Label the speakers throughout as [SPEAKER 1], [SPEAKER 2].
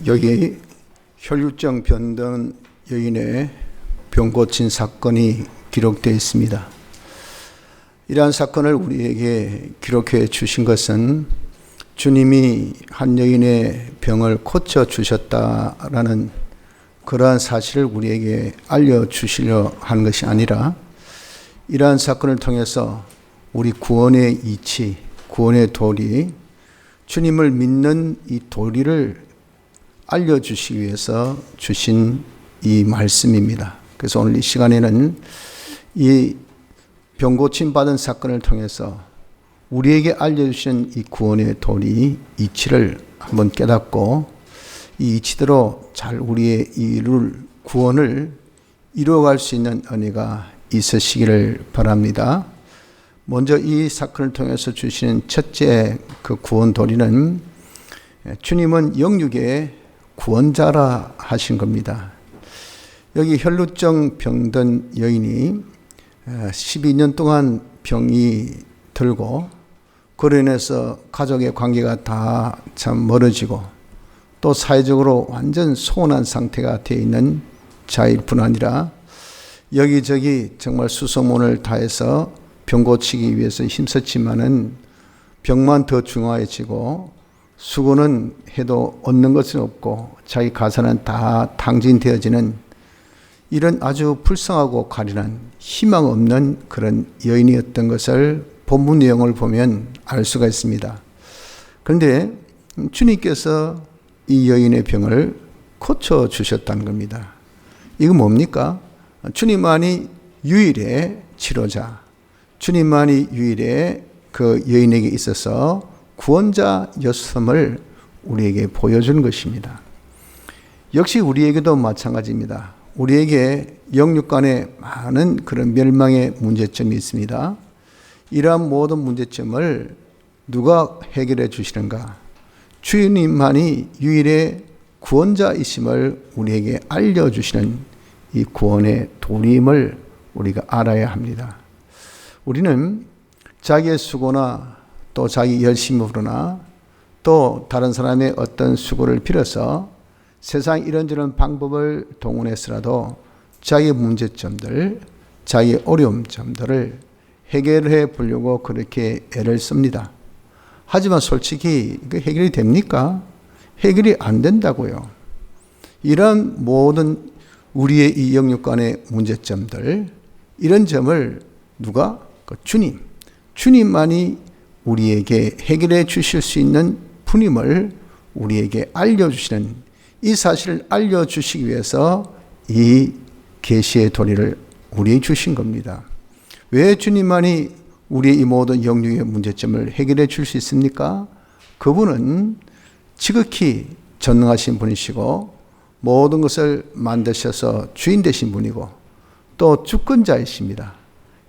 [SPEAKER 1] 여기 혈류증 병든 여인의 병 고친 사건이 기록되어 있습니다. 이러한 사건을 우리에게 기록해 주신 것은 주님이 한 여인의 병을 고쳐 주셨다라는 그러한 사실을 우리에게 알려주시려 하는 것이 아니라, 이러한 사건을 통해서 우리 구원의 이치, 구원의 도리, 주님을 믿는 이 도리를 알려주시기 위해서 주신 이 말씀입니다. 그래서 오늘 이 시간에는 이 병 고침 받은 사건을 통해서 우리에게 알려주신 이 구원의 도리, 이치를 한번 깨닫고 이 이치대로 잘 우리의 구원을 이루어갈 수 있는 은혜가 있으시기를 바랍니다. 먼저 이 사건을 통해서 주시는 첫째 그 구원 도리는, 주님은 영육의 구원자라 하신 겁니다. 여기 혈루증 병든 여인이 12년 동안 병이 들고, 그로 인해서 가족의 관계가 다 참 멀어지고 또 사회적으로 완전 소원한 상태가 되어 있는 자일 뿐 아니라 여기저기 정말 수소문을 다해서 병 고치기 위해서 힘썼지만은 병만 더 중화해지고, 수고는 해도 얻는 것은 없고 자기 가사는 다 탕진되어지는 이런 아주 불쌍하고 가련한 희망 없는 그런 여인이었던 것을 본문 내용을 보면 알 수가 있습니다. 그런데 주님께서 이 여인의 병을 고쳐주셨다는 겁니다. 이거 뭡니까? 주님만이 유일의 치료자, 주님만이 유일의 그 여인에게 있어서 구원자였음을 우리에게 보여주는 것입니다. 역시 우리에게도 마찬가지입니다. 우리에게 영육 간에 많은 그런 멸망의 문제점이 있습니다. 이러한 모든 문제점을 누가 해결해 주시는가? 주님만이 유일의 구원자이심을 우리에게 알려주시는 이 구원의 도리임을 우리가 알아야 합니다. 우리는 자기의 수고나 또 자기 열심으로나 또 다른 사람의 어떤 수고를 빌어서 세상 이런저런 방법을 동원해서라도 자기의 문제점들, 자기의 어려움점들을 해결해 보려고 그렇게 애를 씁니다. 하지만 솔직히 그 해결이 됩니까? 해결이 안 된다고요. 이런 모든 우리의 이 영육 간의 문제점들, 이런 점을 누가? 주님만이 우리에게 해결해 주실 수 있는 분임을 우리에게 알려주시는, 이 사실을 알려주시기 위해서 이 계시의 도리를 우리에게 주신 겁니다. 왜 주님만이 우리의 이 모든 영육의 문제점을 해결해 줄 수 있습니까? 그분은 지극히 전능하신 분이시고 모든 것을 만드셔서 주인 되신 분이고 또 주권자이십니다.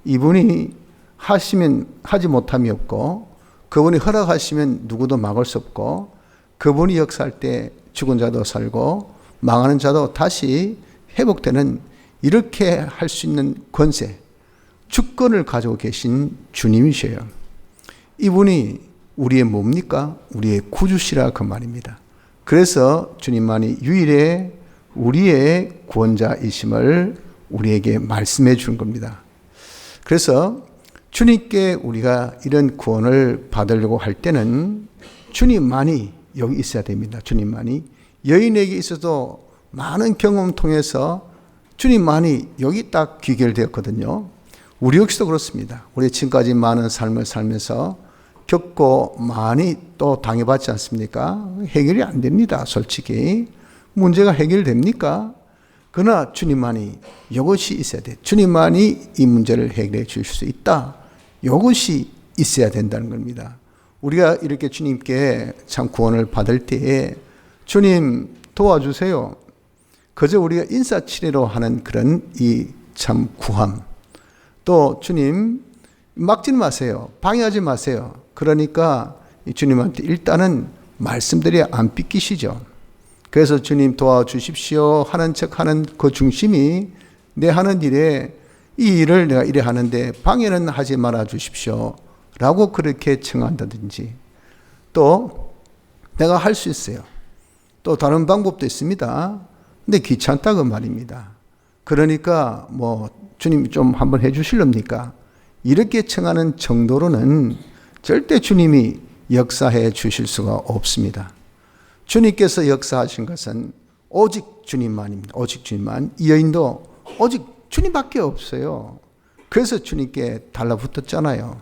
[SPEAKER 1] 이분이 하시면 하지 못함이 없고, 그분이 허락하시면 누구도 막을 수 없고, 그분이 역사할 때 죽은 자도 살고 망하는 자도 다시 회복되는, 이렇게 할 수 있는 권세, 주권을 가지고 계신 주님이셔요. 이분이 우리의 뭡니까? 우리의 구주시라 그 말입니다. 그래서 주님만이 유일의 우리의 구원자이심을 우리에게 말씀해 주는 겁니다. 그래서 주님께 우리가 이런 구원을 받으려고 할 때는 주님만이 여기 있어야 됩니다. 주님만이. 여인에게 있어도 많은 경험 통해서 주님만이 여기 딱 귀결되었거든요. 우리 역시도 그렇습니다. 우리 지금까지 많은 삶을 살면서 겪고 많이 또 당해봤지 않습니까? 해결이 안 됩니다. 솔직히. 문제가 해결됩니까? 그러나 주님만이 이것이 있어야 돼. 주님만이 이 문제를 해결해 주실 수 있다. 이것이 있어야 된다는 겁니다. 우리가 이렇게 주님께 참 구원을 받을 때에 주님 도와주세요. 그저 우리가 인사치레로 하는 그런 이 참 구함. 또 주님 막지 마세요. 방해하지 마세요. 그러니까 주님한테 일단은 말씀들이 안 삐끼시죠. 그래서 주님 도와주십시오 하는 척하는 그 중심이 내 하는 일에 이 일을 내가 이래 하는데 방해는 하지 말아 주십시오 라고 그렇게 청한다든지, 또 내가 할 수 있어요. 또 다른 방법도 있습니다. 근데 귀찮다고 말입니다. 그러니까 주님 좀 한번 해주실랍니까? 이렇게 청하는 정도로는 절대 주님이 역사해 주실 수가 없습니다. 주님께서 역사하신 것은 오직 주님만입니다. 오직 주님만. 이 여인도 오직 주님밖에 없어요. 그래서 주님께 달라붙었잖아요.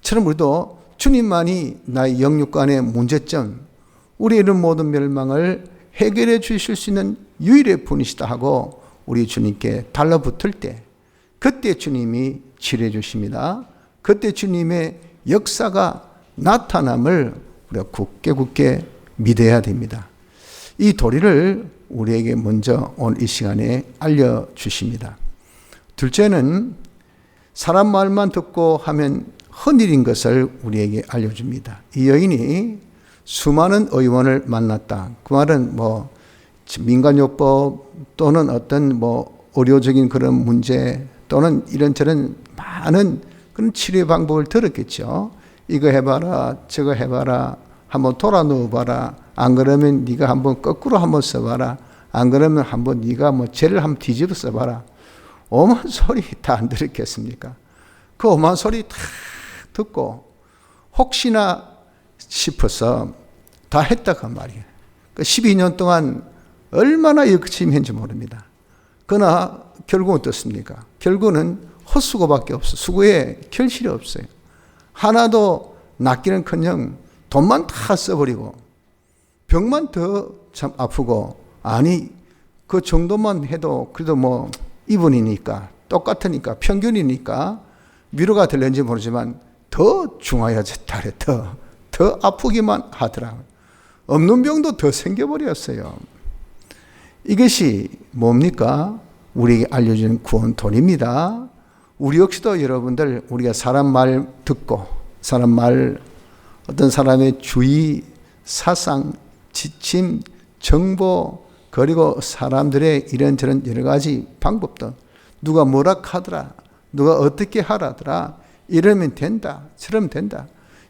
[SPEAKER 1] 처럼 우리도 주님만이 나의 영육간의 문제점, 우리의 이런 모든 멸망을 해결해 주실 수 있는 유일의 분이시다 하고 우리 주님께 달라붙을 때 그때 주님이 치료해 주십니다. 그때 주님의 역사가 나타남을 우리가 굳게 믿어야 됩니다. 이 도리를 우리에게 먼저 오늘 이 시간에 알려주십니다. 둘째는 사람 말만 듣고 하면 헌일인 것을 우리에게 알려줍니다. 이 여인이 수많은 의원을 만났다. 그 말은 민간요법 또는 어떤 의료적인 그런 문제 또는 이런저런 많은 그런 치료 방법을 들었겠죠. 이거 해봐라, 저거 해봐라, 한번 돌아 누워봐라. 안 그러면 네가 한번 거꾸로 한번 써봐라. 안 그러면 한번 네가 죄를 한번 뒤집어 써봐라. 오만 소리 다 안 들었겠습니까? 그 오만 소리 다 듣고 혹시나 싶어서 다 했다고 말이에요. 그 12년 동안 얼마나 열심히 했는지 모릅니다. 그러나 결국은 어떻습니까? 결국은 헛수고밖에 없어요. 수고에 결실이 없어요. 하나도 낫기는커녕 돈만 다 써버리고 병만 더 참 아프고, 아니 그 정도만 해도 그래도 이분이니까 똑같으니까 평균이니까 위로가 될는지 모르지만 더 중하여졌다 그래. 더 아프기만 하더라고요. 없는 병도 더 생겨버렸어요. 이것이 뭡니까? 우리에게 알려주는 구원론입니다. 우리 역시도 여러분들, 우리가 사람 말 듣고 사람 말, 어떤 사람의 주의, 사상, 지침, 정보, 그리고 사람들의 이런저런 여러 가지 방법도 누가 뭐라 하더라, 누가 어떻게 하라더라, 이러면 된다, 저러면 된다.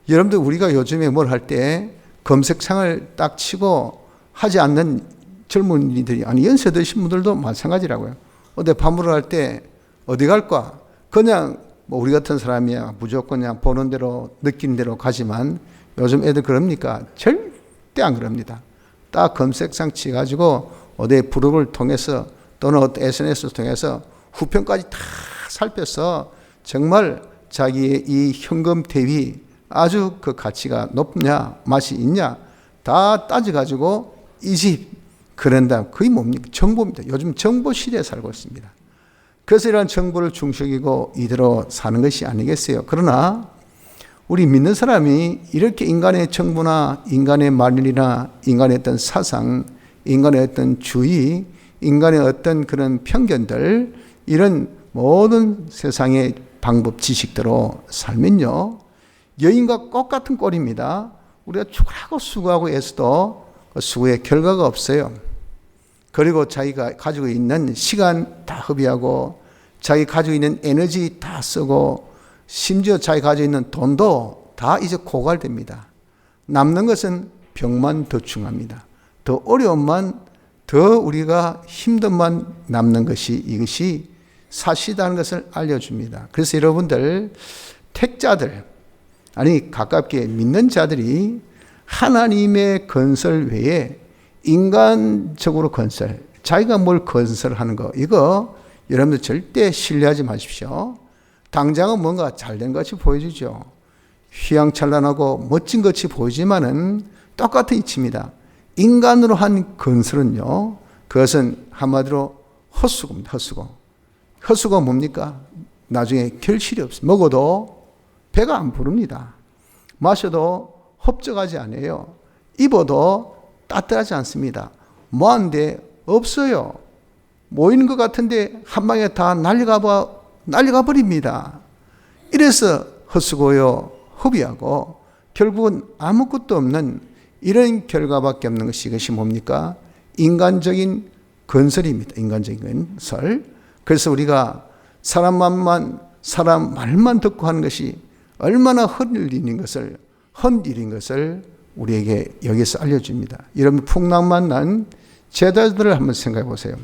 [SPEAKER 1] 여러분들 우리가 요즘에 뭘 할 때 검색창을 딱 치고 하지 않는 젊은이들이, 아니 연세 드신 분들도 마찬가지라고요. 어디 밥물을 할 때 어디 갈까? 그냥 우리 같은 사람이야 무조건 그냥 보는 대로 느끼는 대로 가지만 요즘 애들 그럽니까? 절대 안 그럽니다. 딱 검색창 치가지고 어디 브로그를 통해서 또는 어떤 SNS를 통해서 후평까지 다 살펴서 정말 자기의 이 현금 대비 아주 그 가치가 높냐, 맛이 있냐 다 따져가지고 이 집 그런다. 그게 뭡니까? 정보입니다. 요즘 정보 시대에 살고 있습니다. 그래서 이런 정보를 중시하고 이대로 사는 것이 아니겠어요. 그러나 우리 믿는 사람이 이렇게 인간의 정보나 인간의 말이나 인간의 어떤 사상, 인간의 어떤 주의, 인간의 어떤 그런 편견들, 이런 모든 세상의 방법, 지식대로 살면요, 여인과 똑같은 꼴입니다. 우리가 죽으라고 수고하고 애써도 그 수고의 결과가 없어요. 그리고 자기가 가지고 있는 시간 다 허비하고 자기 가지고 있는 에너지 다 쓰고 심지어 자기 가지고 있는 돈도 다 이제 고갈됩니다. 남는 것은 병만 더 중합니다. 더 어려움만, 더 우리가 힘든만 남는 것이, 이것이 사실이라는 것을 알려줍니다. 그래서 여러분들, 택자들, 아니 가깝게 믿는 자들이 하나님의 건설 외에 인간적으로 건설, 자기가 뭘 건설하는 거, 이거 여러분들 절대 신뢰하지 마십시오. 당장은 뭔가 잘된 것이 보여주죠. 휘황찬란하고 멋진 것이 보이지만은 똑같은 이치입니다. 인간으로 한 건설은요, 그것은 한마디로 헛수고입니다. 헛수고. 헛수고가 뭡니까? 나중에 결실이 없습니다. 먹어도 배가 안 부릅니다. 마셔도 흡족하지 않아요. 입어도 따뜻하지 않습니다. 뭐하는데 없어요. 모이는 것 같은데 한 방에 다 날려가 버립니다. 이래서 헛수고요, 허비하고 결국은 아무것도 없는 이런 결과밖에 없는 것이, 이것이 뭡니까? 인간적인 건설입니다. 인간적인 건설. 그래서 우리가 사람 말만 듣고 하는 것이 얼마나 헛일인 것을 우리에게 여기서 알려줍니다. 여러분 풍랑만 제자들을 한번 생각해 보세요.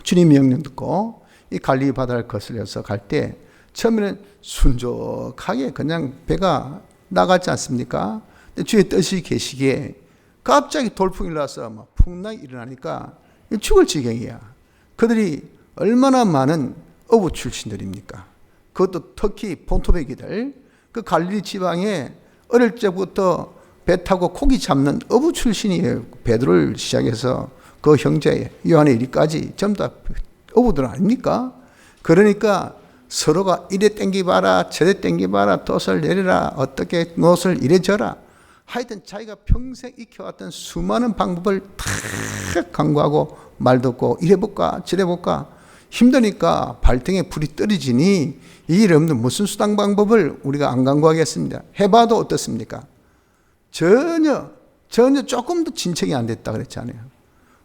[SPEAKER 1] 주님 명령 듣고 이 갈릴리 바다를 거슬려서 갈 때 처음에는 순적하게 그냥 배가 나갔지 않습니까? 근데 주의 뜻이 계시기에 갑자기 돌풍이 일어나서 막 풍랑이 일어나니까 죽을 지경이야. 그들이 얼마나 많은 어부 출신들입니까? 그것도 특히 본토배기들, 그 갈릴리 지방에 어릴 적부터 배 타고 고기 잡는 어부 출신이에요. 베드로를 시작해서 그 형제 요한의 일까지 전부 다 어부들 아닙니까? 그러니까 서로가 이래 땡기봐라 저래 땡기봐라 돛을 내려라 어떻게 노릇을 이래 져라 하여튼 자기가 평생 익혀왔던 수많은 방법을 다 강구하고 말 듣고 이래 볼까 저래 볼까 힘드니까 발등에 불이 떨어지니 이 일 없는 무슨 수당 방법을 우리가 안 강구하겠습니다. 해봐도 어떻습니까? 전혀 조금도 진척이 안 됐다 그랬잖아요.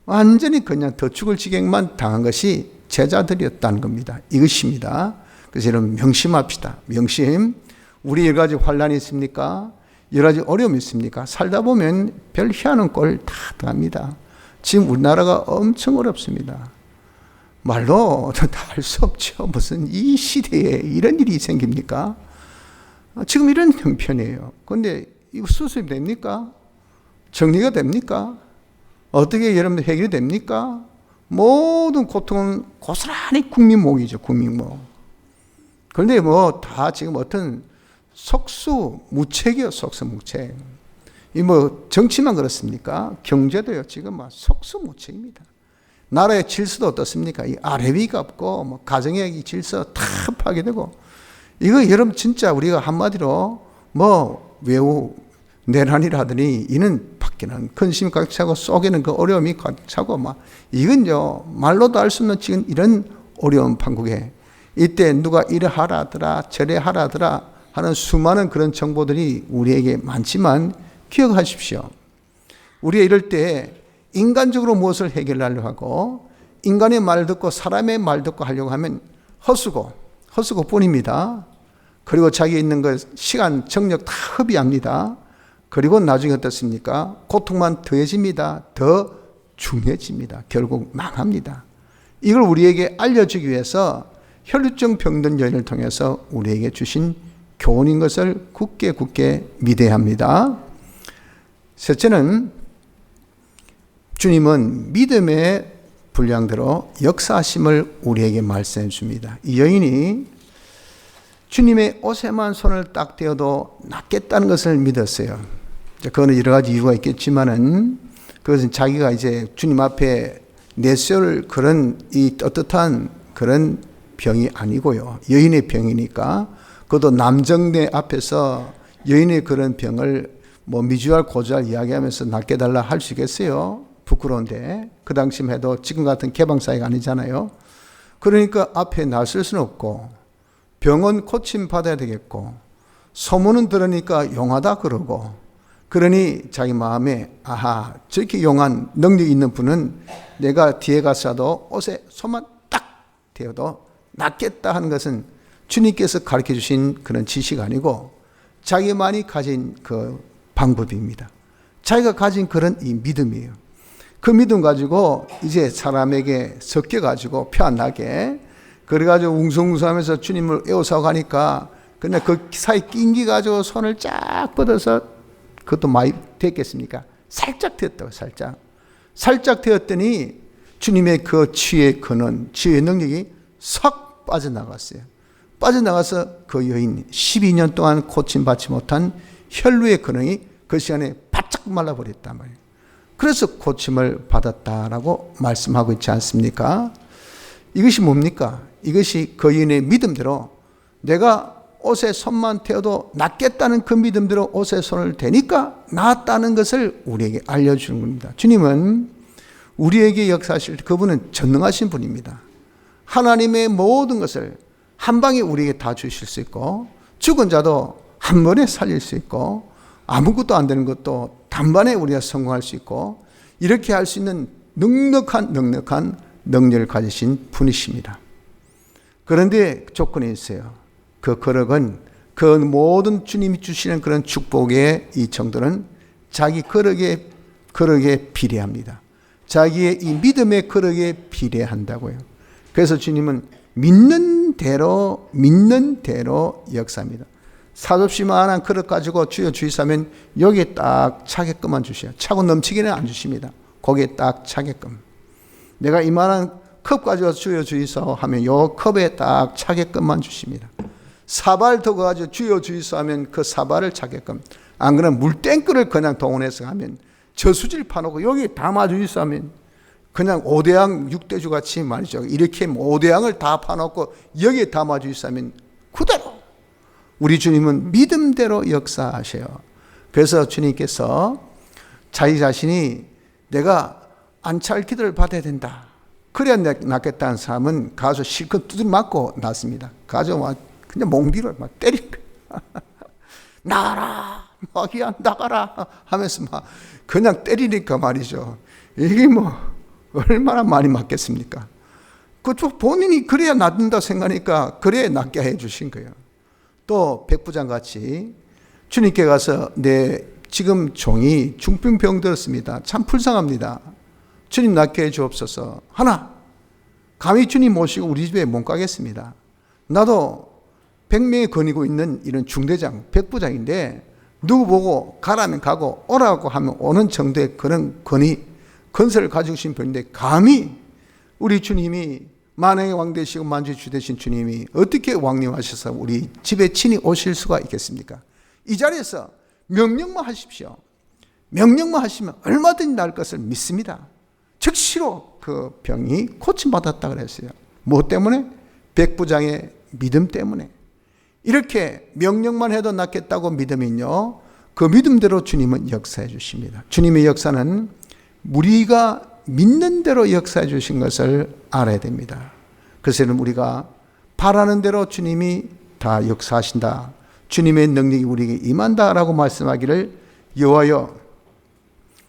[SPEAKER 1] 완전히 그냥 더 죽을 지경만 당한 것이 제자들이었다는 겁니다. 이것입니다. 그래서 여러분 명심합시다. 명심. 우리 여러 가지 환란이 있습니까? 여러 가지 어려움이 있습니까? 살다 보면 별 희한한 꼴 다 당합니다. 지금 우리나라가 엄청 어렵습니다. 말로 다 할 수 없죠. 무슨 이 시대에 이런 일이 생깁니까? 지금 이런 형편이에요. 그런데 이거 수습이 됩니까? 정리가 됩니까? 어떻게 여러분들 해결이 됩니까? 모든 고통은 고스란히 국민목이죠. 국민목. 그런데 뭐 다 지금 어떤 속수무책이요. 속수무책. 이 뭐 정치만 그렇습니까? 경제도요. 지금 막 속수무책입니다. 나라의 질서도 어떻습니까? 이 아래위가 없고 뭐 가정의 질서 다 파괴되고 이거 여러분 진짜 우리가 한마디로 뭐 외우 내란이라더니 이는 밖에는 근심이 가득 차고 속에는 그 어려움이 가득 차고 막 이건요 말로도 알 수 없는 지금 이런 어려운 판국에 이때 누가 이래 하라더라 저래 하라더라 하는 수많은 그런 정보들이 우리에게 많지만 기억하십시오. 우리가 이럴 때 인간적으로 무엇을 해결하려고 하고 인간의 말 듣고 사람의 말 듣고 하려고 하면 헛수고 뿐입니다. 그리고 자기 있는 그 시간 정력 다 허비합니다. 그리고 나중에 어떻습니까? 고통만 더해집니다. 더 중해집니다. 결국 망합니다. 이걸 우리에게 알려주기 위해서 혈류증 병든 여인을 통해서 우리에게 주신 교훈인 것을 굳게 믿어야 합니다. 셋째는 주님은 믿음의 분량대로 역사하심을 우리에게 말씀해 줍니다. 이 여인이 주님의 옷에만 손을 딱 대어도 낫겠다는 것을 믿었어요. 그거는 여러 가지 이유가 있겠지만은 그것은 자기가 이제 주님 앞에 내세울 그런 이 떳떳한 그런 병이 아니고요. 여인의 병이니까 그것도 남정네 앞에서 여인의 그런 병을 뭐 미주알 고주알 이야기하면서 낫게 달라 할 수 있겠어요? 부끄러운데 그 당시만 해도 지금 같은 개방 사회가 아니잖아요. 그러니까 앞에 나설 수는 없고 병은 고침 받아야 되겠고 소문은 들으니까 용하다 그러고 그러니 자기 마음에 아하 저렇게 용한 능력이 있는 분은 내가 뒤에 가서도 옷에 손만 딱 대어도 낫겠다 하는 것은 주님께서 가르쳐 주신 그런 지식 아니고 자기만이 가진 그 방법입니다. 자기가 가진 그런 이 믿음이에요. 그 믿음 가지고 이제 사람에게 섞여가지고 편하게 그래가지고 웅성웅성하면서 주님을 에워싸고 가니까 근데 그 사이 낑기 가지고 손을 쫙 뻗어서 그것도 많이 됐겠습니까? 살짝 되었다고 살짝 되었더니 주님의 그 치유의 근원 치유의 능력이 싹 빠져나갔어요. 빠져나가서 그 여인 12년 동안 고침받지 못한 혈루의 근원이 그 시간에 바짝 말라버렸단 말이에요. 그래서 고침을 받았다라고 말씀하고 있지 않습니까? 이것이 뭡니까? 이것이 그 여인의 믿음대로 내가 옷에 손만 대어도 낫겠다는 그 믿음대로 옷에 손을 대니까 낫다는 것을 우리에게 알려주는 겁니다. 주님은 우리에게 역사하실 때 그분은 전능하신 분입니다. 하나님의 모든 것을 한 방에 우리에게 다 주실 수 있고 죽은 자도 한 번에 살릴 수 있고 아무것도 안 되는 것도 단번에 우리가 성공할 수 있고 이렇게 할 수 있는 넉넉한 능력을 가지신 분이십니다. 그런데 조건이 있어요. 그 거룩은 그 모든 주님이 주시는 그런 축복의 이 정도는 자기 그릇에 비례합니다. 자기의 이 믿음의 그릇에 비례한다고요. 그래서 주님은 믿는 대로 역사합니다. 사접시만한 그릇 가지고 주여 주이사 하면 여기에 딱 차게끔만 주셔요. 차고 넘치기는 안 주십니다. 거기에 딱 차게끔. 내가 이만한 컵 가지고 주여 주이사 하면 요 컵에 딱 차게끔만 주십니다. 사발 더 가지고 주여 주이사 하면 그 사발을 차게끔. 안 그러면 물탱크를 그냥 동원해서 하면 저수지를 파놓고 여기 담아 주이사 하면 그냥 5대양 6대주 같이 말이죠. 이렇게 5대양을 다 파놓고 여기에 담아 주이사 하면 그대로 우리 주님은 믿음대로 역사하셔요. 그래서 주님께서 자기 자신이 내가 안찰 기도를 받아야 된다. 그래야 낫겠다는 사람은 가서 실컷 두드려 맞고 낫습니다. 가서 그냥 몽디로 막 때릴 거예요. 나가라, 마귀야 나가라 하면서 막 그냥 때리니까 말이죠. 이게 뭐 얼마나 많이 맞겠습니까? 그쪽 본인이 그래야 낫는다 생각하니까 그래야 낫게 해주신 거예요. 또 백부장같이 주님께 가서 내 지금 종이 중풍병 들었습니다. 참 불쌍합니다. 주님 낫게 해 주옵소서. 하나, 감히 주님 모시고 우리 집에 못 가겠습니다. 나도 100명이 거니고 있는 이런 중대장, 백부장인데 누구 보고 가라면 가고 오라고 하면 오는 정도의 그런 건설을 가지고 계신 분인데 감히 우리 주님이 만왕의 왕 되시고 만주의 주 되신 주님이 어떻게 왕림하셔서 우리 집에 친히 오실 수가 있겠습니까? 이 자리에서 명령만 하십시오. 명령만 하시면 얼마든지 나을 것을 믿습니다. 즉시로 그 병이 고침받았다 그랬어요. 무엇 때문에? 백부장의 믿음 때문에. 이렇게 명령만 해도 낫겠다고 믿으면요, 그 믿음대로 주님은 역사해 주십니다. 주님의 역사는 우리가 믿는 대로 역사해 주신 것을 알아야 됩니다. 그래서 우리가 바라는 대로 주님이 다 역사하신다. 주님의 능력이 우리에게 임한다라고 말씀하기를 여호와여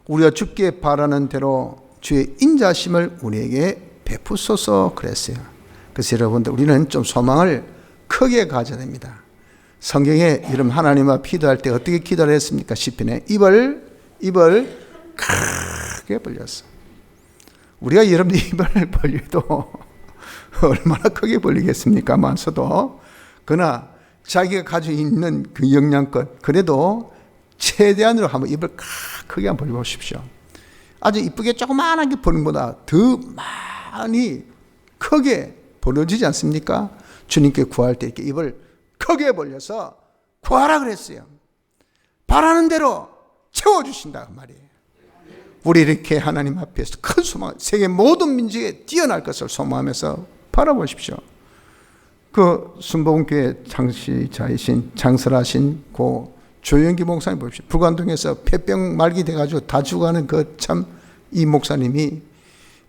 [SPEAKER 1] 우리가 주께 바라는 대로 주의 인자심을 우리에게 베푸소서 그랬어요. 그래서 여러분들 우리는 좀 소망을 크게 가져야 됩니다. 성경에 여러분 하나님 앞 기도할 때 어떻게 기도를 했습니까? 시편에 입을 크게 벌렸어. 우리가 여러분들 입을 벌려도 얼마나 크게 벌리겠습니까만서도 그러나 자기가 가지고 있는 그 영양껏 그래도 최대한으로 한번 입을 크게 한번 벌려보십시오. 아주 이쁘게 조그마하게 버는 것보다 더 많이 크게 벌어지지 않습니까? 주님께 구할 때 이렇게 입을 크게 벌려서 구하라 그랬어요. 바라는 대로 채워주신다 그 말이에요. 우리 이렇게 하나님 앞에서 큰 소망, 세계 모든 민족에 뛰어날 것을 소망하면서 바라보십시오. 그 순복음교회 창시자이신 장설하신 고 조영기 목사님 보십시오. 불관동에서 폐병 말기 돼가지고 다 죽어가는 그 참 이 목사님이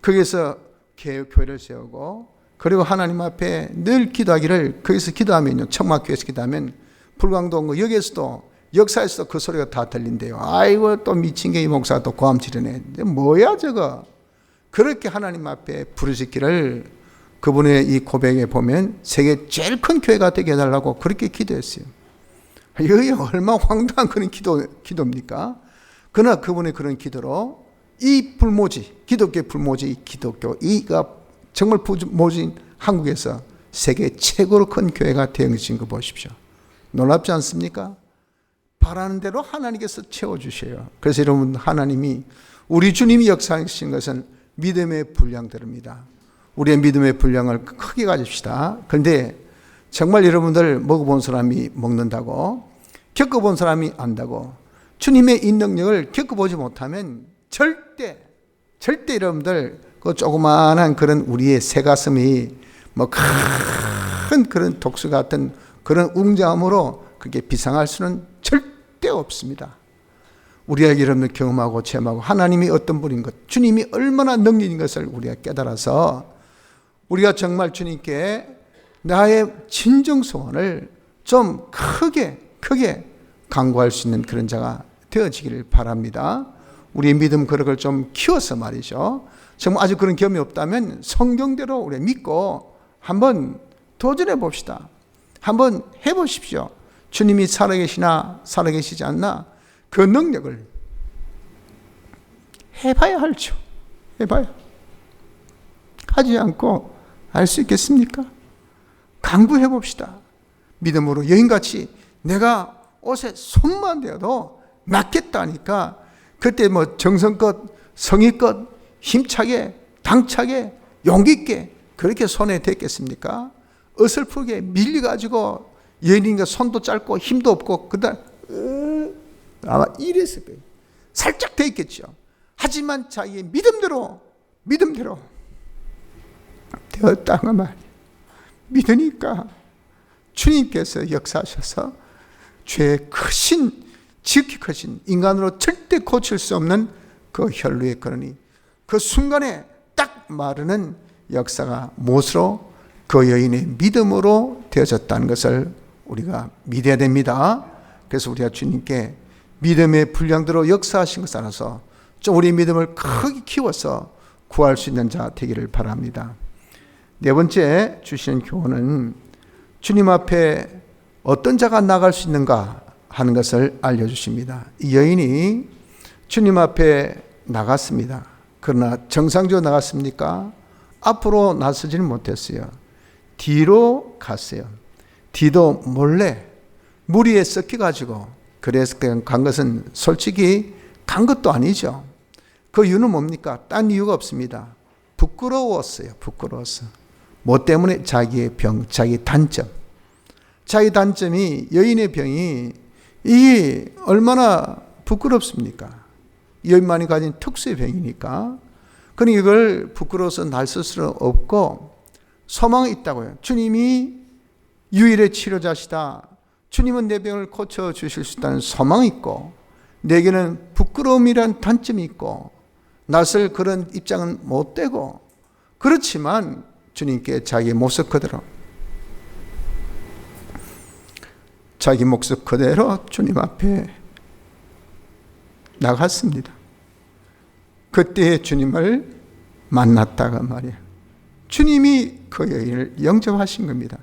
[SPEAKER 1] 거기서 교회를 세우고 그리고 하나님 앞에 늘 기도하기를 거기서 기도하면요, 청막교회에서 기도하면 불광동 여기에서도 역사에서도 그 소리가 다 들린대요. 아이고 또 미친 게 이 목사가 또 고함 지르네. 뭐야 저거. 그렇게 하나님 앞에 부르시기를 그분의 이 고백에 보면 세계 제일 큰 교회가 되게 해달라고 그렇게 기도했어요. 이게 얼마나 황당한 그런 기도입니까? 그러나 그분의 그런 기도로 이 불모지, 기독교의 불모지, 기독교, 이가 정말 불모지인 한국에서 세계 최고로 큰 교회가 되어진 거 보십시오. 놀랍지 않습니까? 바라는 대로 하나님께서 채워주셔요. 그래서 여러분 하나님이 우리 주님이 역사하신 것은 믿음의 분량들입니다. 우리의 믿음의 분량을 크게 가집시다. 그런데 정말 여러분들 먹어본 사람이 먹는다고 겪어본 사람이 안다고 주님의 이 능력을 겪어보지 못하면 절대 여러분들 그 조그마한 그런 우리의 새 가슴이 뭐 큰 그런 독수 같은 그런 웅장함으로 그게 비상할 수는 절대 없습니다. 우리가 여러분들 경험하고 체험하고 하나님이 어떤 분인 것, 주님이 얼마나 능력인 것을 우리가 깨달아서 우리가 정말 주님께 나의 진정 소원을 좀 크게 간구할 수 있는 그런 자가 되어지기를 바랍니다. 우리의 믿음 그릇을 좀 키워서 말이죠. 정말 아직 그런 경험이 없다면 성경대로 우리 믿고 한번 도전해 봅시다. 한번 해보십시오. 주님이 살아계시나 살아계시지 않나 그 능력을 해봐야 알죠. 해봐야. 하지 않고 알 수 있겠습니까? 강구해 봅시다. 믿음으로 여인같이 내가 옷에 손만 대어도 낫겠다니까 그때 뭐 정성껏 성의껏 힘차게 당차게 용기 있게 그렇게 손에 댔겠습니까? 어설프게 밀려가지고 여인이니까 손도 짧고 힘도 없고 그다음 아마 이랬을 거예요. 살짝 돼 있겠죠. 하지만 자기의 믿음대로 되었다는 말이에요. 믿으니까 주님께서 역사하셔서 죄의 크신 지극히 크신 인간으로 절대 고칠 수 없는 그 혈루의 근원이 그 순간에 딱 마르는 역사가 못으로 그 여인의 믿음으로 되어졌다는 것을 우리가 믿어야 됩니다. 그래서 우리가 주님께 믿음의 분량대로 역사하신 것을 알아서 좀 우리 믿음을 크게 키워서 구할 수 있는 자 되기를 바랍니다. 네 번째 주시는 교훈은 주님 앞에 어떤 자가 나갈 수 있는가 하는 것을 알려주십니다. 이 여인이 주님 앞에 나갔습니다. 그러나 정상적으로 나갔습니까? 앞으로 나서지는 못했어요. 뒤로 갔어요. 뒤도 몰래 무리에 섞여가지고 그래서 간 것은 솔직히 간 것도 아니죠. 그 이유는 뭡니까? 딴 이유가 없습니다. 부끄러웠어요. 부끄러웠어. 뭐 때문에? 자기의 병, 자기 단점. 자기 단점이 여인의 병이 이게 얼마나 부끄럽습니까? 여인만이 가진 특수의 병이니까. 그러니 이걸 부끄러워서 날설 수는 없고 소망이 있다고요. 주님이 유일의 치료자시다. 주님은 내 병을 고쳐주실 수 있다는 소망이 있고 내게는 부끄러움이란 단점이 있고 낯설 그런 입장은 못 되고 그렇지만 주님께 자기 모습 그대로 주님 앞에 나갔습니다. 그때 주님을 만났다가 말이에요. 주님이 그 여인을 영접하신 겁니다.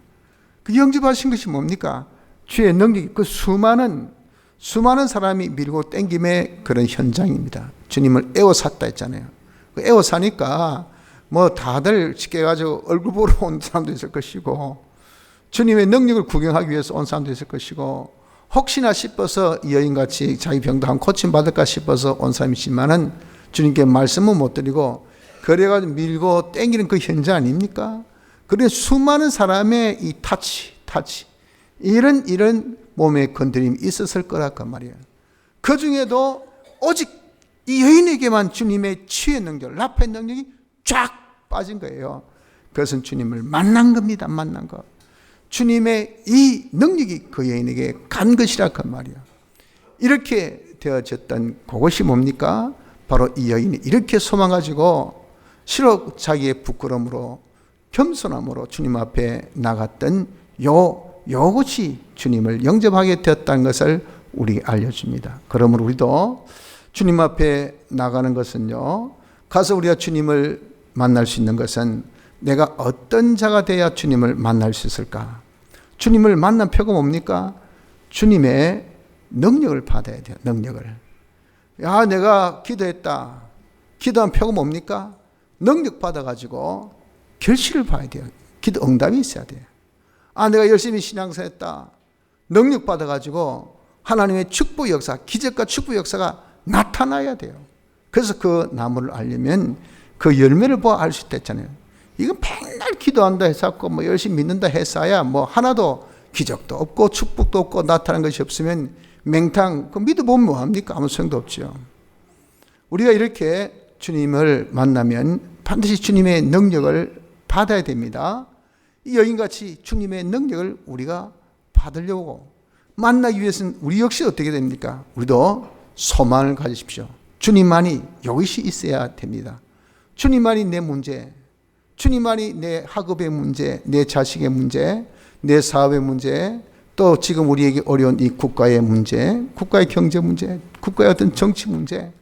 [SPEAKER 1] 그 영접하신 것이 뭡니까? 주의 능력이 그 수많은 사람이 밀고 땡김의 그런 현장입니다. 주님을 에워쌌다 했잖아요. 그 에워싸니까 뭐 다들 쉽게 가지고 얼굴 보러 온 사람도 있을 것이고 주님의 능력을 구경하기 위해서 온 사람도 있을 것이고 혹시나 싶어서 이 여인같이 자기 병도 한 고침받을까 싶어서 온 사람이 있지만은 주님께 말씀은 못 드리고 그래가지고 밀고 땡기는 그 현장 아닙니까? 그래 수많은 사람의 이 타치 이런 몸의 건드림이 있었을 거라고 말이에요. 그 중에도 오직 이 여인에게만 주님의 치유의 능력, 라파의 능력이 쫙 빠진 거예요. 그것은 주님을 만난 겁니다. 만난 것. 주님의 이 능력이 그 여인에게 간 것이라고 말이에요. 이렇게 되어졌던 그것이 뭡니까? 바로 이 여인이 이렇게 소망 가지고 실로 자기의 부끄러움으로 겸손함으로 주님 앞에 나갔던 요것이 주님을 영접하게 되었다는 것을 우리에게 알려줍니다. 그러므로 우리도 주님 앞에 나가는 것은요, 가서 우리가 주님을 만날 수 있는 것은 내가 어떤 자가 돼야 주님을 만날 수 있을까? 주님을 만난 표가 뭡니까? 주님의 능력을 받아야 돼요. 능력을. 야, 내가 기도했다. 기도한 표가 뭡니까? 능력 받아가지고 결실을 봐야 돼요. 기도 응답이 있어야 돼요. 아, 내가 열심히 신앙생활했다. 능력 받아가지고 하나님의 축복 역사, 기적과 축복 역사가 나타나야 돼요. 그래서 그 나무를 알려면 그 열매를 보아 알 수 있다 했잖아요. 이거 맨날 기도한다 해서 뭐 열심히 믿는다 했어야 뭐 하나도 기적도 없고 축복도 없고 나타난 것이 없으면 맹탕, 그 믿어보면 뭐합니까? 아무 소용도 없죠. 우리가 이렇게 주님을 만나면 반드시 주님의 능력을 받아야 됩니다. 이 여인같이 주님의 능력을 우리가 받으려고 만나기 위해서는 우리 역시 어떻게 됩니까? 우리도 소망을 가지십시오. 주님만이 이것이 있어야 됩니다. 주님만이 내 문제, 주님만이 내 학업의 문제, 내 자식의 문제, 내 사업의 문제, 또 지금 우리에게 어려운 이 국가의 문제, 국가의 경제 문제, 국가의 어떤 정치 문제,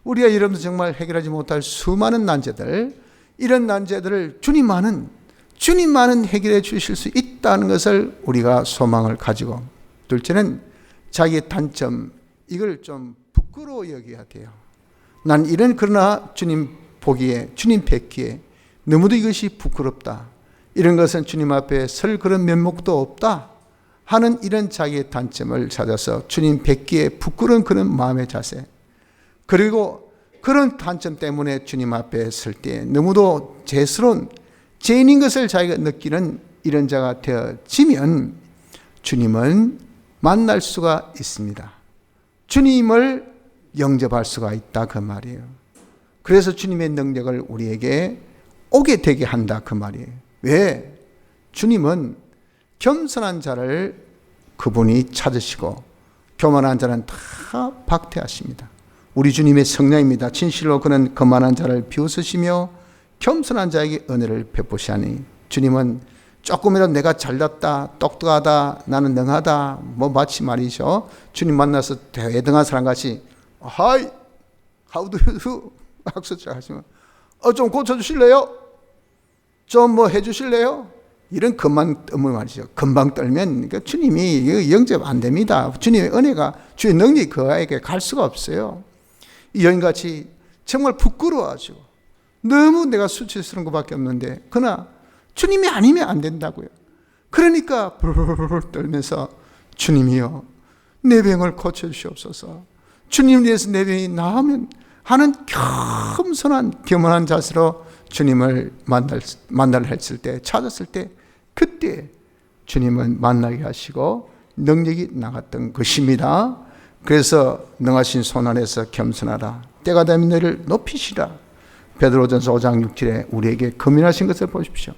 [SPEAKER 1] 우리가 이러면서 정말 해결하지 못할 수많은 난제들, 이런 난제들을 주님만은 해결해 주실 수 있다는 것을 우리가 소망을 가지고, 둘째는 자기의 단점, 이걸 좀 부끄러워 여겨야 돼요. 난 그러나 주님 보기에, 주님 뵙기에 너무도 이것이 부끄럽다. 이런 것은 주님 앞에 설 그런 면목도 없다 하는 이런 자기의 단점을 찾아서 주님 뵙기에 부끄러운 그런 마음의 자세, 그리고 그런 단점 때문에 주님 앞에 설 때 너무도 죄스러운 죄인인 것을 자기가 느끼는 이런 자가 되어지면 주님은 만날 수가 있습니다. 주님을 영접할 수가 있다 그 말이에요. 그래서 주님의 능력을 우리에게 오게 되게 한다 그 말이에요. 왜? 주님은 겸손한 자를 그분이 찾으시고 교만한 자는 다 박퇴하십니다. 우리 주님의 성령입니다. 진실로 그는 거만한 자를 비웃으시며 겸손한 자에게 은혜를 베푸시하니, 주님은 조금이라도 내가 잘났다, 똑똑하다, 나는 능하다, 마치 말이죠, 주님 만나서 대등한 사람같이 하이, how do you do? 박수 하시면 좀 고쳐주실래요? 좀 해주실래요? 이런 금방 떨면 말이죠. 금방 떨면 그러니까 주님이 영접 안 됩니다. 주님의 은혜가, 주의 능력이 그에게 갈 수가 없어요. 이 여인같이 정말 부끄러워하죠. 너무 내가 수치스러운 것밖에 없는데, 그러나 주님이 아니면 안 된다고요. 그러니까 부르르르 떨면서 주님이여 내 병을 고쳐주시옵소서, 주님 위해서 내 병이 나으면 하는 겸손한 겸손한 자세로 주님을 만나려 했을 때, 찾았을 때, 그때 주님은 만나게 하시고 능력이 나갔던 것입니다. 그래서 능하신 손 안에서 겸손하라, 때가 되면 너를 높이시라. 베드로전서 5장 6절에 우리에게 금연하신 것을 보십시오.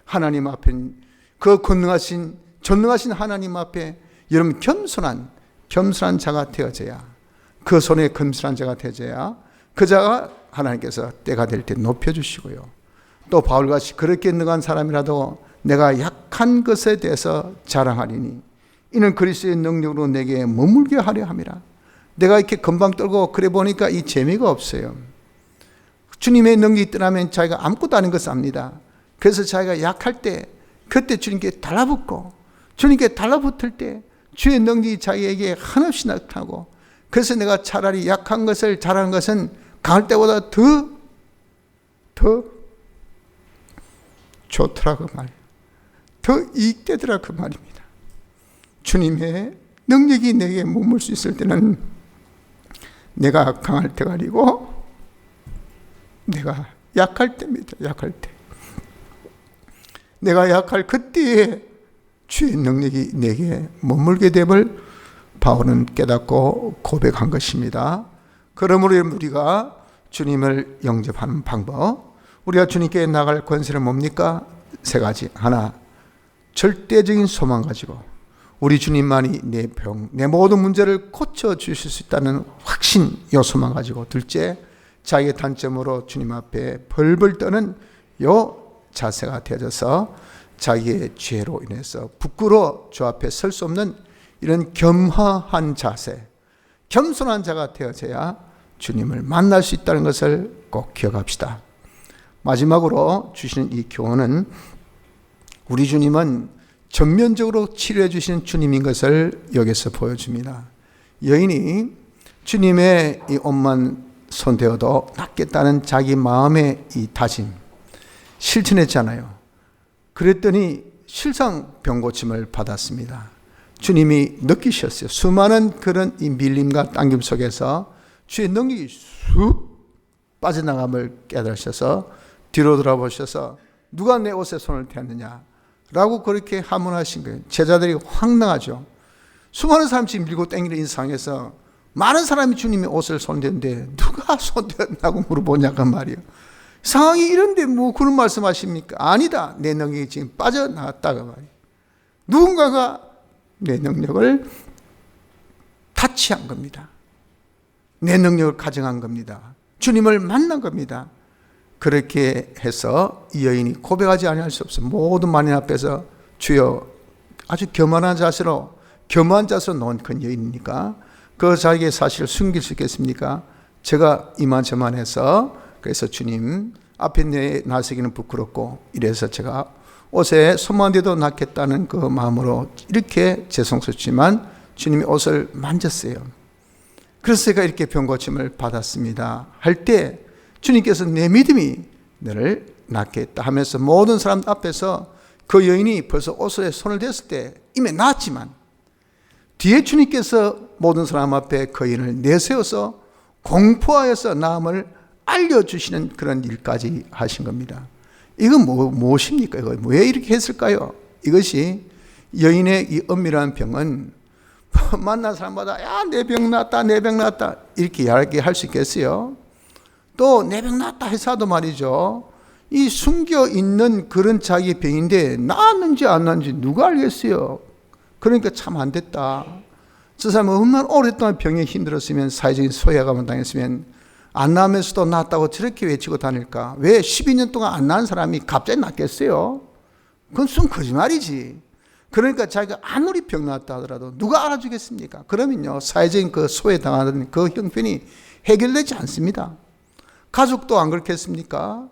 [SPEAKER 1] 하나님 앞에, 그 권능하신 전능하신 하나님 앞에 여러분 겸손한 자가 되어져야, 그 손에 겸손한 자가 되어져야 그 자가 하나님께서 때가 될 때 높여주시고요. 또 바울같이 그렇게 능한 사람이라도 내가 약한 것에 대해서 자랑하리니 이는 그리스도의 능력으로 내게 머물게 하려 함이라. 내가 이렇게 금방 떨고 그래 보니까 이 재미가 없어요. 주님의 능력이 떠나면 자기가 아무것도 아닌 것을 압니다. 그래서 자기가 약할 때 그때 주님께 달라붙고, 주님께 달라붙을 때 주의 능력이 자기에게 한없이 나타나고, 그래서 내가 차라리 약한 것을 잘하는 것은 강할 때보다 더 좋더라 그 말이에요. 더 이익되더라 그 말입니다. 주님의 능력이 내게 머물 수 있을 때는 내가 강할 때가 아니고 내가 약할 때입니다. 약할 때. 내가 약할 그때에 주의 능력이 내게 머물게 됨을 바울은 깨닫고 고백한 것입니다. 그러므로 우리가 주님을 영접하는 방법, 우리가 주님께 나갈 권세는 뭡니까? 세 가지. 하나, 절대적인 소망 가지고 우리 주님만이 내 병, 내 모든 문제를 고쳐주실 수 있다는 확신, 요 소망 가지고. 둘째, 자기의 단점으로 주님 앞에 벌벌 떠는 요 자세가 되어져서 자기의 죄로 인해서 부끄러워 주 앞에 설 수 없는 이런 겸허한 자세, 겸손한 자가 되어져야 주님을 만날 수 있다는 것을 꼭 기억합시다. 마지막으로 주시는 이 교훈은 우리 주님은 전면적으로 치료해 주시는 주님인 것을 여기서 보여줍니다. 여인이 주님의 이 옷만 손대어도 낫겠다는 자기 마음의 이 다짐 실천했잖아요. 그랬더니 실상 병고침을 받았습니다. 주님이 느끼셨어요. 수많은 그런 이 밀림과 당김 속에서 주의 능력이 쑥 빠져나감을 깨달으셔서 뒤로 돌아보셔서 누가 내 옷에 손을 대느냐 라고 그렇게 하문하신 거예요. 제자들이 황당하죠. 수많은 사람 지금 밀고 땡기는 이 상황에서 많은 사람이 주님의 옷을 손대는데 누가 손댔다고 물어보냐고 말이에요. 상황이 이런데 뭐 그런 말씀하십니까? 아니다. 내 능력이 지금 빠져나갔다고 말이에요. 누군가가 내 능력을 타치한 겁니다. 내 능력을 가정한 겁니다. 주님을 만난 겁니다. 그렇게 해서 이 여인이 고백하지 아니할 수 없어요. 모든 만인 앞에서 주여, 아주 교만한 자세로 놓은 큰 여인이니까 그 자기의 사실을 숨길 수 있겠습니까? 제가 이만저만해서, 그래서 주님 앞에 내 나서기는 부끄럽고 이래서 제가 옷에 손만 대도 낫겠다는 그 마음으로 이렇게 죄송스럽지만 주님이 옷을 만졌어요. 그래서 제가 이렇게 병고침을 받았습니다 할 때 주님께서 내 믿음이 너를 낫게 했다 하면서 모든 사람 앞에서 그 여인이 벌써 옷에 손을 댔을 때 이미 나았지만 뒤에 주님께서 모든 사람 앞에 그 여인을 내세워서 공포하여서 나음을 알려주시는 그런 일까지 하신 겁니다. 이건 무엇입니까? 이거 왜 이렇게 했을까요? 이것이 여인의 이 은밀한 병은 만난 사람마다 야, 내 병 낫다, 내 병 낫다 이렇게 이야기할 수 있겠어요? 또 내 병 낫다 해서도 말이죠. 이 숨겨 있는 그런 자기 병인데 나았는지 안 나았는지 누가 알겠어요? 그러니까 참 안 됐다. 저 사람은 얼마나 오랫동안 병에 힘들었으면 사회적인 소외감을 당했으면 안 나으면서도 낫다고 저렇게 외치고 다닐까? 왜 12년 동안 안 낳은 사람이 갑자기 낫겠어요? 그건 순 거짓말이지. 그러니까 자기가 아무리 병 나았다 하더라도 누가 알아주겠습니까? 그러면요 사회적인 그 소외당하는 그 형편이 해결되지 않습니다. 가족도 안 그렇겠습니까?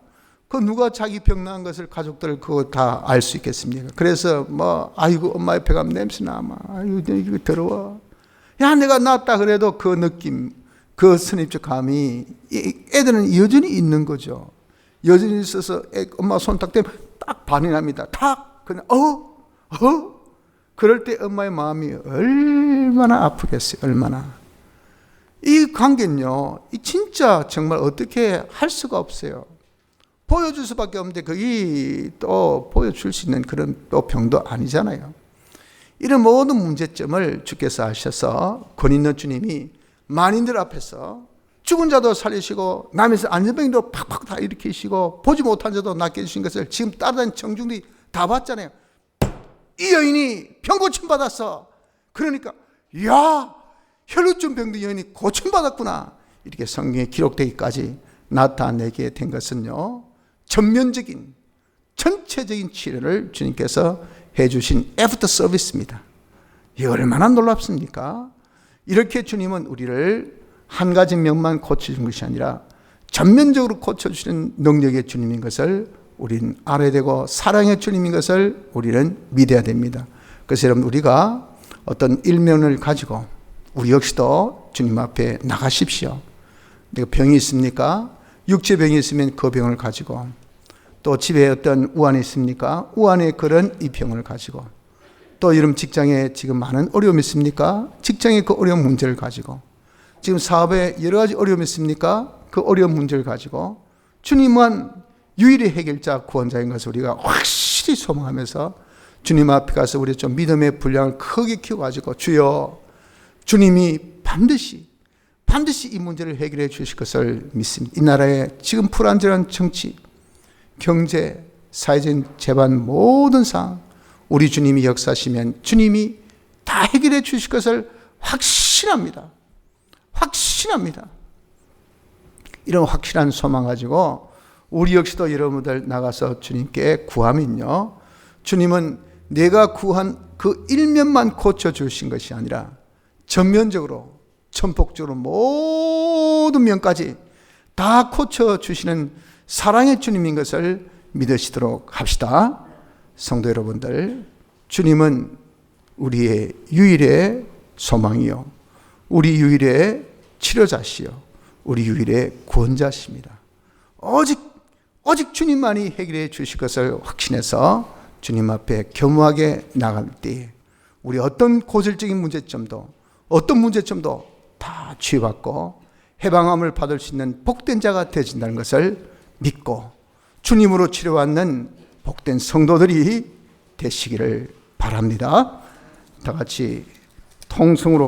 [SPEAKER 1] 그 누가 자기 병 나은 것을 가족들 그거 다 알 수 있겠습니까? 그래서 아이고 엄마 옆에 가면 냄새나 아이고 이거 더러워. 야 내가 낫다 그래도 그 느낌 그 선입적 감이 애들은 여전히 있는 거죠. 여전히 있어서 엄마 손 딱 대면 딱 반이 납니다. 탁 그냥 그럴 때 엄마의 마음이 얼마나 아프겠어요. 얼마나. 이 관계는요 진짜 정말 어떻게 할 수가 없어요. 보여줄 수밖에 없는데 그게 또 보여줄 수 있는 그런 또 병도 아니잖아요. 이런 모든 문제점을 주께서 아셔서 권 있는 주님이 만인들 앞에서 죽은 자도 살리시고 남에서 안전병도 팍팍 다 일으키시고 보지 못한 자도 낫게 해주신 것을 지금 따르는 청중들이 다 봤잖아요. 이 여인이 병 고침 받았어. 그러니까 야 혈루증 병든 여인이 고침 받았구나. 이렇게 성경에 기록되기까지 나타내게 된 것은요 전면적인 전체적인 치료를 주님께서 해주신 애프터 서비스입니다. 이게 얼마나 놀랍습니까? 이렇게 주님은 우리를 한 가지 면만 고쳐준 것이 아니라 전면적으로 고쳐주시는 능력의 주님인 것을 우리는 알아야 되고 사랑의 주님인 것을 우리는 믿어야 됩니다. 그래서 여러분 우리가 어떤 일면을 가지고 우리 역시도 주님 앞에 나가십시오. 내가 병이 있습니까? 육체병이 있으면 그 병을 가지고 또 집에 어떤 우환이 있습니까? 우환의 그런 이 병을 가지고 또 여러분 직장에 지금 많은 어려움이 있습니까? 직장의 그 어려운 문제를 가지고 지금 사업에 여러 가지 어려움이 있습니까? 그 어려운 문제를 가지고 주님은 유일의 해결자 구원자인 것을 우리가 확실히 소망하면서 주님 앞에 가서 우리 좀 믿음의 분량을 크게 키워가지고 주여 주님이 반드시 이 문제를 해결해 주실 것을 믿습니다. 이 나라의 지금 불안정한 정치, 경제, 사회적인 재반 모든 상황 우리 주님이 역사하시면 주님이 다 해결해 주실 것을 확신합니다. 이런 확실한 소망 가지고 우리 역시도 여러분들 나가서 주님께 구하면요 주님은 내가 구한 그 일면만 고쳐주신 것이 아니라 전면적으로 전폭적으로 모든 면까지 다 고쳐주시는 사랑의 주님인 것을 믿으시도록 합시다. 성도 여러분들, 주님은 우리의 유일의 소망이요 우리 유일의 치료자시요 우리 유일의 구원자십니다. 오직 주님만이 해결해 주실 것을 확신해서 주님 앞에 겸허하게 나갈 때에 우리 어떤 고질적인 문제점도 어떤 문제점도 다 치유받고 해방함을 받을 수 있는 복된 자가 되어진다는 것을 믿고 주님으로 치료받는 복된 성도들이 되시기를 바랍니다. 다 같이 통성으로